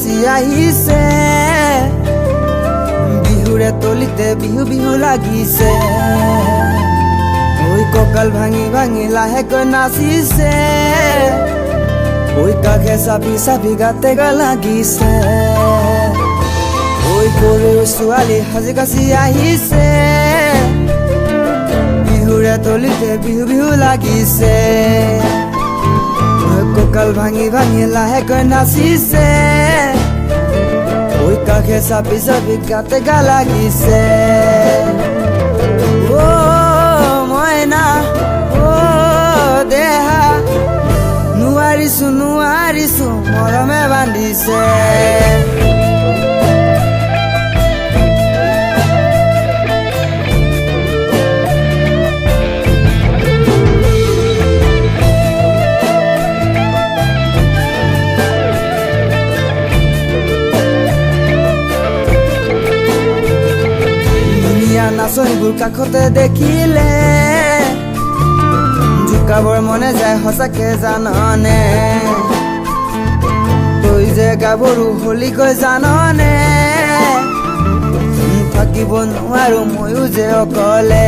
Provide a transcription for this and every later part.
কাছি আহিছে বিহুৰে তলিতে বিহু বিহু লাগিছে ওই ককাল ভাঙি ভাঙি লাহেকৈ নাচিছে ওই কাকে চাপি চাপি গাতে গা লাগিছে ওই গৰু ছোৱালী সাজি কাছি আহিছে বিহুৰে তলিতে বিহু বিহু লাগিছে ককাল ভাঙি ভাঙি লাহেকৈ নাচিছে ওই কাকে চাপি চাপি গাতে গা লাগিছে ও মইনা ও দেহা নোৱাৰিছো নোৱাৰিছো মৰমে বান্ধিছে নাচনীবোৰ কাষতে দেখিলে জোকাবৰ মনে যায় সঁচাকে জাননে তই যে গাভৰু হলিকৈ জাননে থাকিব নোৱাৰো ময়ো যে অকলে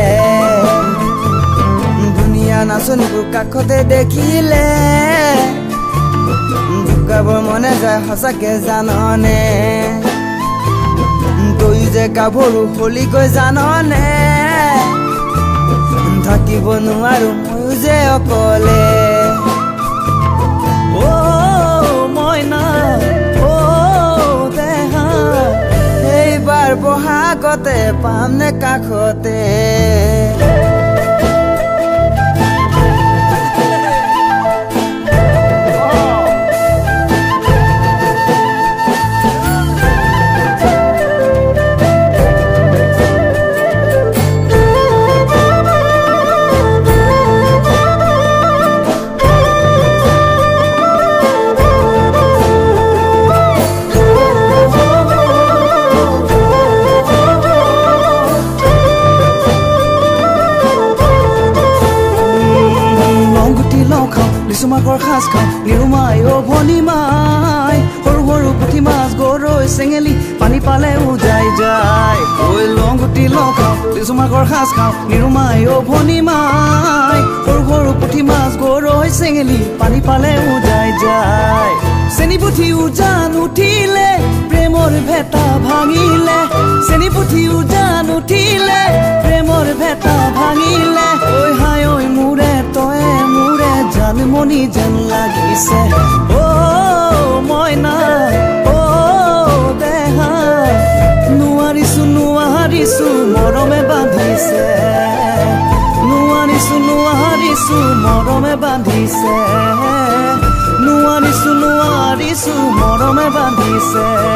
ধুনীয়া নাচনীবোৰ কাষতে দেখিলে জোকাবৰ মনে যায় সঁচাকে জাননে তই যে গাভৰু হলিকৈ জাননে থাকিব নোৱাৰো ময়ো যে অকলে ও মইনা ও দেহা এইবাৰ বহাগতে পাম নে কাষতে মাকৰ খাজ খাওঁ নিৰুমাই অ ভনী মাই সৰু সৰু পুঠি মাছ গৰৈ চেঙেলি পানী পালে উজাই যায় ঐ লংগুটি লখাওঁ লিচুমাকৰ খাজ খাওঁ নিৰুমাই অ ভনী মাই সৰু সৰু পুঠি মাছ গৰৈ চেঙেলি পানী পালে উজাই যায় চেনি পুঠি উজান উঠিলে প্ৰেমৰ ভেটা ভাঙিলে চেনি পুঠি উজান উঠিলে প্ৰেমৰ ভেটা ভাঙিলে ঐ হাই ঐ মোৰে তয়ে মোৰে জানমনি যেন লাগিছে ও মইনা ও দেহা নোৱাৰিছো নোৱাৰিছো মৰমে বান্ধিছে নোৱাৰিছো নোৱাৰিছো মৰমে বান্ধিছে নোৱাৰিছো নোৱাৰিছো মৰমে বান্ধিছে